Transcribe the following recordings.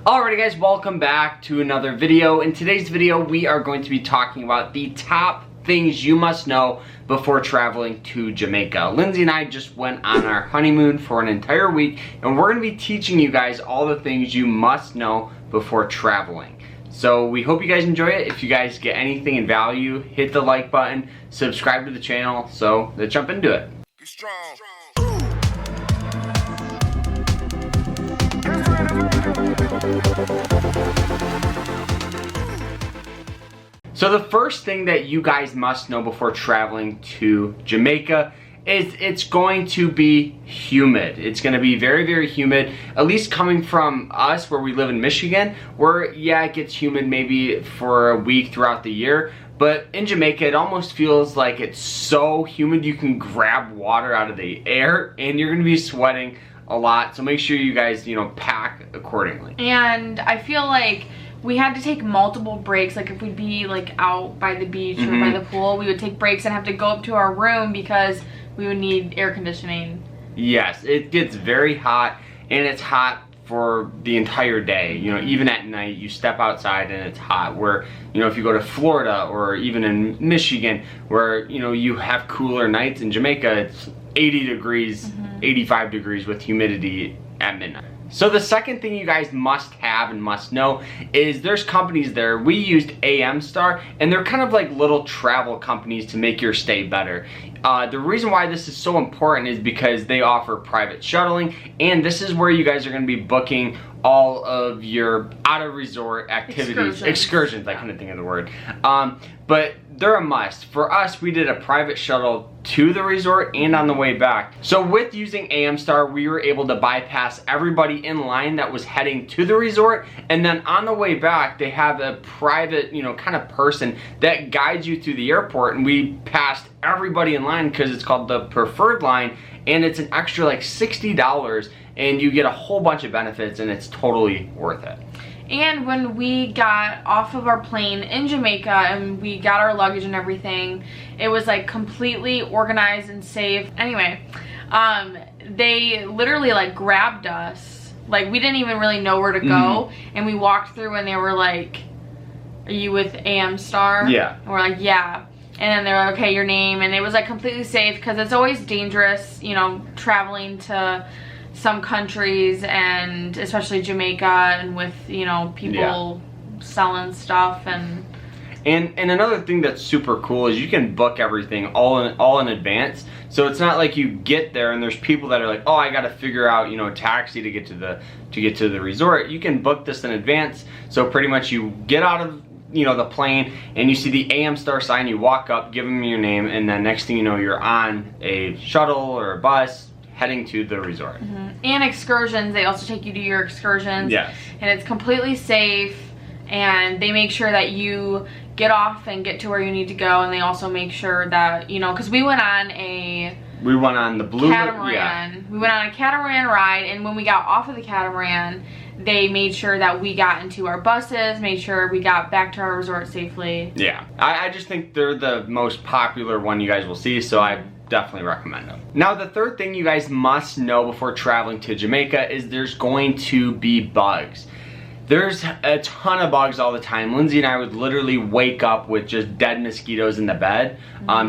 Alrighty guys, welcome back to another video. In today's video, we are going to be talking about the top things you must know before traveling to Jamaica. Lindsay and I just went on our honeymoon for an entire week, and we're going to be teaching you guys all the things you must know before traveling. So we hope you guys enjoy it. If you guys get anything in value, hit the like button, subscribe to the channel. So let's jump into it. Get strong. So the first thing that you guys must know before traveling to Jamaica is it's going to be humid. It's going to be very, very humid, at least coming from us where we live in Michigan, where yeah, it gets humid maybe for a week throughout the year. But in Jamaica, it almost feels like it's so humid you can grab water out of the air and you're going to be sweating a lot. So make sure you guys, pack accordingly. And I feel like we had to take multiple breaks. Like if we'd be like out by the beach or by the pool, we would take breaks and have to go up to our room because we would need air conditioning. Yes, it gets very hot, and it's hot for the entire day. Even at night, you step outside and it's hot. Where, if you go to Florida or even in Michigan, where, you have cooler nights, in Jamaica, it's 80 degrees, 85 degrees with humidity at midnight. So the second thing you guys must have and must know is there's companies there. We used AmStar, and they're kind of like little travel companies to make your stay better. The reason why this is so important is because they offer private shuttling, and this is where you guys are going to be booking all of your out-of-resort activities. Excursions, I couldn't think of the word. But they're a must. For us, we did a private shuttle to the resort and on the way back. So with using AmStar, we were able to bypass everybody in line that was heading to the resort, and then on the way back, they have a private, kind of person that guides you through the airport, and we passed everybody in line because it's called the preferred line, and it's an extra like $60, and you get a whole bunch of benefits, and it's totally worth it. And when we got off of our plane in Jamaica and we got our luggage and everything, it was like completely organized and safe. Anyway, they literally like grabbed us. Like we didn't even really know where to go. And we walked through and they were like, "Are you with AmStar?" Yeah. And we're like, "Yeah." And then they were like, "Okay, your name." And it was like completely safe because it's always dangerous, traveling to some countries, and especially Jamaica, and with people selling stuff and another thing that's super cool is you can book everything all in advance. So it's not like you get there and there's people that are like, "Oh, I got to figure out a taxi to get to the resort." You can book this in advance. So pretty much you get out of the plane and you see the AmStar sign, you walk up, give them your name, and then next thing you know, you're on a shuttle or a bus heading to the resort. And excursions, they also take you to your excursions. Yes. And it's completely safe, and they make sure that you get off and get to where you need to go, and they also make sure that, because we went on the blue catamaran. Yeah. We went on a catamaran ride, and when we got off of the catamaran, they made sure that we got into our buses, made sure we got back to our resort safely. Yeah, I just think they're the most popular one you guys will see, so I definitely recommend them. Now, the third thing you guys must know before traveling to Jamaica is there's going to be bugs. There's a ton of bugs all the time. Lindsay and I would literally wake up with just dead mosquitoes in the bed,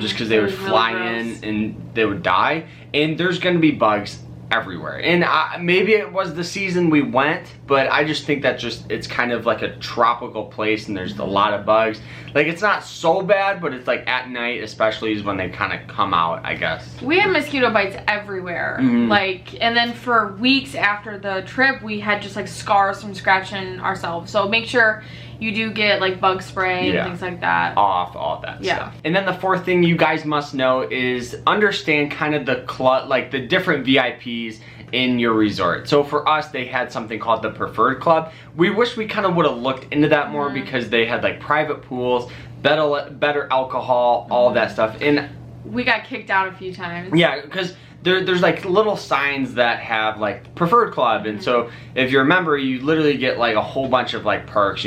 just because they would fly in and they would die. And there's gonna be bugs everywhere. And maybe it was the season we went, but I just think that it's kind of like a tropical place, and there's a lot of bugs. Like, it's not so bad, but it's like at night especially is when they kind of come out, I guess. We had mosquito bites everywhere. And then for weeks after the trip, we had just like scars from scratching ourselves. So make sure you do get like bug spray and things like that. All that stuff. And then the fourth thing you guys must know is understand kind of the different VIPs in your resort. So for us, they had something called the Preferred Club. We wish we kind of would have looked into that more because they had like private pools, better alcohol, all of that stuff. And we got kicked out a few times. Yeah, because there's like little signs that have like Preferred Club, and so if you're a member, you literally get like a whole bunch of like perks.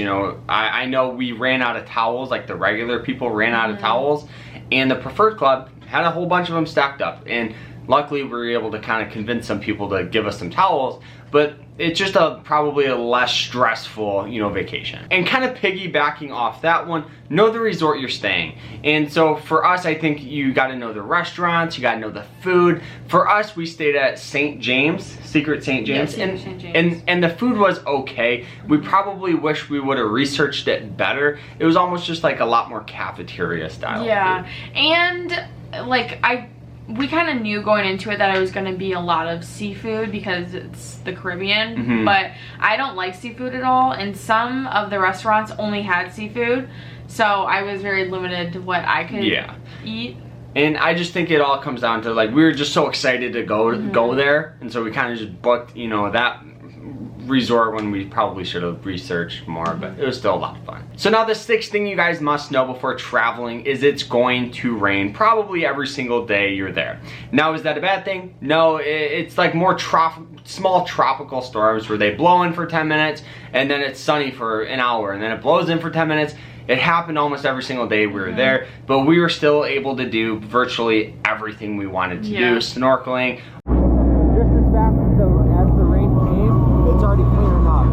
I know we ran out of towels, like the regular people ran out of towels, and the Preferred Club had a whole bunch of them stacked up. And Luckily, we were able to kind of convince some people to give us some towels, but it's just probably a less stressful, you know, vacation. And kind of piggybacking off that one, know the resort you're staying. And so for us, I think you got to know the restaurants, you got to know the food. For us, we stayed at St. James, Secret St. James, Yeah, St. James. And the food was okay. We probably wish we would have researched it better. It was almost just like a lot more cafeteria style. Yeah, food. and like we kind of knew going into it that it was going to be a lot of seafood because it's the Caribbean, but I don't like seafood at all, and some of the restaurants only had seafood, so I was very limited to what I could eat. And I just think it all comes down to, like, we were just so excited to go there, and so we kind of just booked, you know, that resort when we probably should have researched more, but it was still a lot of fun. So now the sixth thing you guys must know before traveling is it's going to rain probably every single day you're there. Now, is that a bad thing? No, it's like more small tropical storms where they blow in for 10 minutes and then it's sunny for an hour and then it blows in for 10 minutes. It happened almost every single day we were there, but we were still able to do virtually everything we wanted to do. Snorkeling. Just as fast as the rain came, it's already clearing up,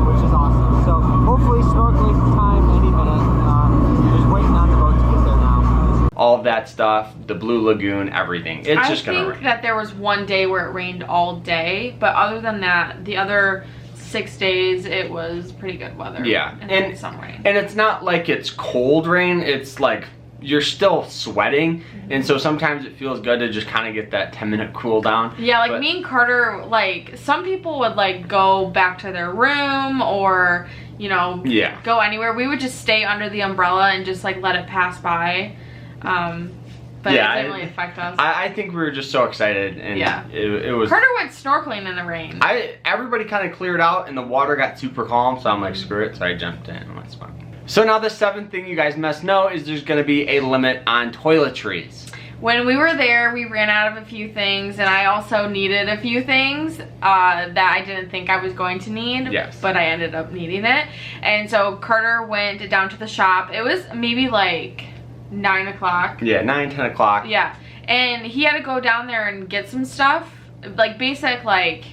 which is awesome. So hopefully snorkeling time any minute. You're just waiting on the boat to get there now. All of that stuff, the Blue Lagoon, everything. It's just gonna rain. I think that there was one day where it rained all day, but other than that, the other 6 days it was pretty good weather. Yeah, and some rain. And it's not like it's cold rain, it's like you're still sweating, and so sometimes it feels good to just kind of get that 10-minute cool down. Yeah, like me and Carter, like some people would like go back to their room or, you know, go anywhere. We would just stay under the umbrella and just like let it pass by. But it didn't really affect us. I think we were just so excited, and it was. Carter went snorkeling in the rain. Everybody kind of cleared out, and the water got super calm, so I'm like, screw it, so I jumped in, and that's fun. So now the seventh thing you guys must know is there's going to be a limit on toiletries. When we were there, we ran out of a few things, and I also needed a few things that I didn't think I was going to need, but I ended up needing it. And so Carter went down to the shop. It was maybe like 9 o'clock. Yeah, 9, 10 o'clock. Yeah, and he had to go down there and get some stuff, like basic like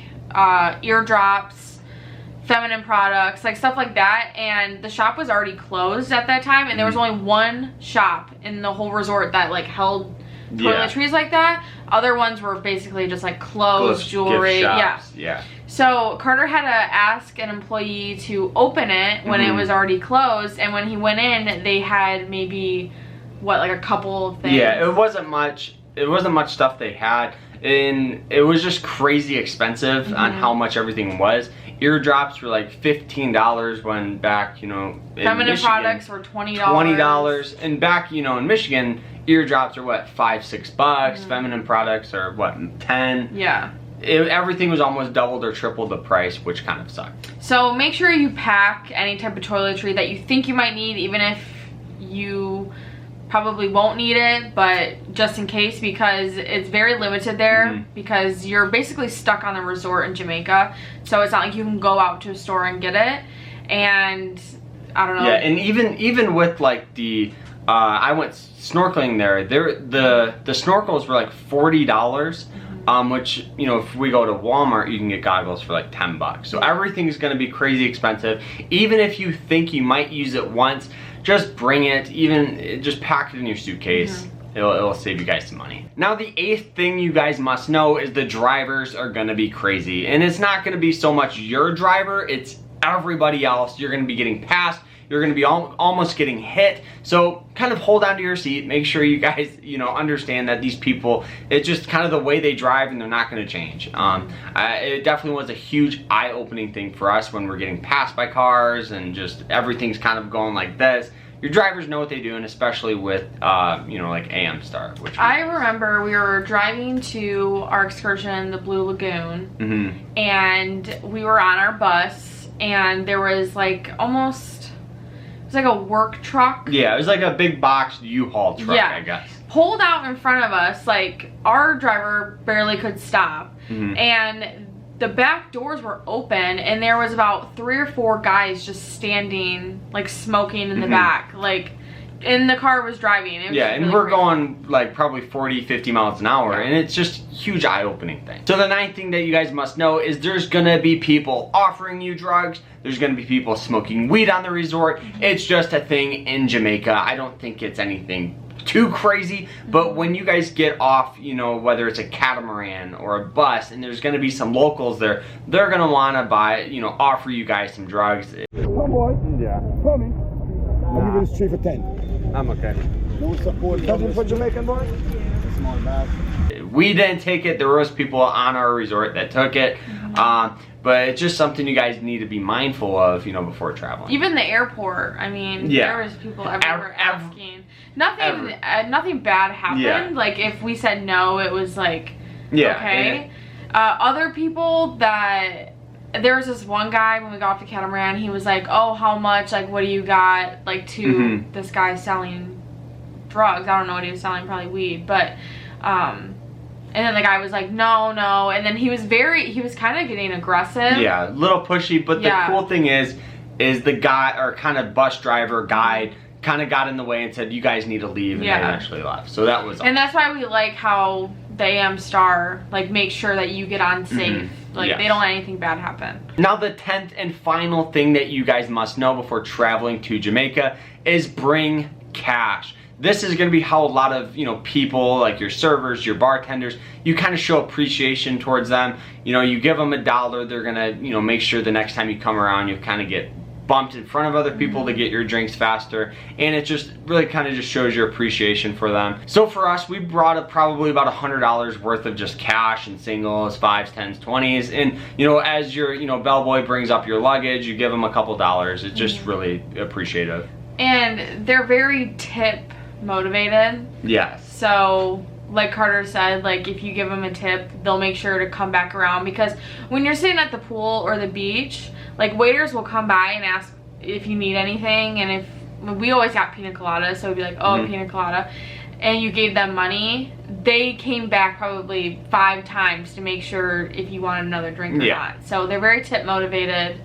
eardrops, feminine products, like stuff like that, and the shop was already closed at that time, and there was only one shop in the whole resort that like held toiletries like that. Other ones were basically just like clothes, jewelry. Yeah. So Carter had to ask an employee to open it when it was already closed, and when he went in, they had maybe what, like a couple of things. Yeah, it wasn't much stuff they had, and it was just crazy expensive on how much everything was. Eardrops were like $15 when back, you know, in feminine Michigan, products were $20. $20, and back, you know, in Michigan, eardrops are what, $5-6. Feminine products are what, 10. Yeah. Everything was almost doubled or tripled the price, which kind of sucked. So make sure you pack any type of toiletry that you think you might need, even if you probably won't need it, but just in case, because it's very limited there, because you're basically stuck on the resort in Jamaica, so it's not like you can go out to a store and get it. And I don't know. Yeah, and even with like the I went snorkeling there, the snorkels were like $40, which, you know, if we go to Walmart, you can get goggles for like $10. So everything's gonna be crazy expensive. Even if you think you might use it once, just bring it, just pack it in your suitcase. It'll save you guys some money. Now the eighth thing you guys must know is the drivers are gonna be crazy. And it's not gonna be so much your driver, it's everybody else. You're gonna be getting passed, you're gonna be almost getting hit. So kind of hold on to your seat, make sure you guys, you know, understand that these people, it's just kind of the way they drive and they're not gonna change. It definitely was a huge eye-opening thing for us when we're getting passed by cars and just everything's kind of going like this. Your drivers know what they do, and especially with, you know, like AmStar. Which I remember we were driving to our excursion, the Blue Lagoon, and we were on our bus, and there was like almost, it was like a work truck. Yeah, it was like a big box U-Haul truck, I guess. Pulled out in front of us, like our driver barely could stop, and the back doors were open, and there was about 3 or 4 guys just standing, like smoking in the back, like and the car was driving. It was yeah, and really we're crazy. going like probably 40, 50 miles an hour, Yeah. and it's just huge eye-opening thing. So the 9th thing that you guys must know is there's gonna be people offering you drugs. There's gonna be people smoking weed on the resort. It's just a thing in Jamaica. I don't think it's anything too crazy, but when you guys get off, you know, whether it's a catamaran or a bus, and there's gonna be some locals there, they're gonna wanna buy, you know, offer you guys some drugs. Come boy. Yeah. Come in. I'll give you this 3 for 10. I'm okay. No support. Nothing for Jamaican boy? Small bag. We didn't take it. There was people on our resort that took it, but it's just something you guys need to be mindful of, you know, before traveling. Even the airport. I mean, Yeah. there was people everywhere asking. Nothing bad happened. Yeah. Like if we said no, it was like Yeah, okay. Other people that. There was this one guy when we got off the catamaran, he was like, oh, how much, like, what do you got, like, to this guy selling drugs. I don't know what he was selling, probably weed, but, and then the guy was like, no, and then he was kind of getting aggressive. Yeah, a little pushy, but the cool thing is the guy, or kind of bus driver, guide, kind of got in the way and said, you guys need to leave, and they actually left. So that was awesome. And that's why we like how the AmStar, like, make sure that you get on safe. Like, they don't let anything bad happen. Now the 10th and final thing that you guys must know before traveling to Jamaica is bring cash. This is going to be how a lot of, you know, people, like your servers, your bartenders, you kind of show appreciation towards them. You know, you give them $1, they're going to, you know, make sure the next time you come around, you kind of get bumped in front of other people to get your drinks faster, and it just really kind of just shows your appreciation for them. So for us, we brought up probably about $100 worth of just cash and singles, 5s, 10s, 20s, and you know, as your, you know, bellboy brings up your luggage, you give them a couple dollars. It's just really appreciative. And they're very tip motivated. Yes. So like Carter said, like if you give them a tip, they'll make sure to come back around, because when you're sitting at the pool or the beach, like waiters will come by and ask if you need anything, and if we always got pina colada, so it'd be like, oh, pina colada, and you gave them money, they came back probably 5 times to make sure if you wanted another drink or not. So they're very tip motivated,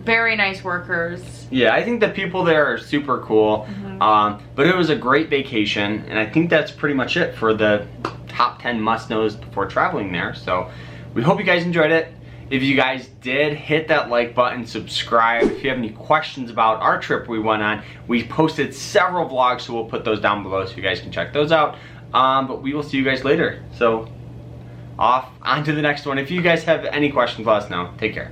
very nice workers. Yeah, I think the people there are super cool. But it was a great vacation, and I think that's pretty much it for the top 10 must-knows before traveling there. So we hope you guys enjoyed it. If you guys did, hit that like button, subscribe. If you have any questions about our trip we went on, we posted several vlogs, so we'll put those down below so you guys can check those out. But we will see you guys later. So on to the next one. If you guys have any questions, let us know. Take care.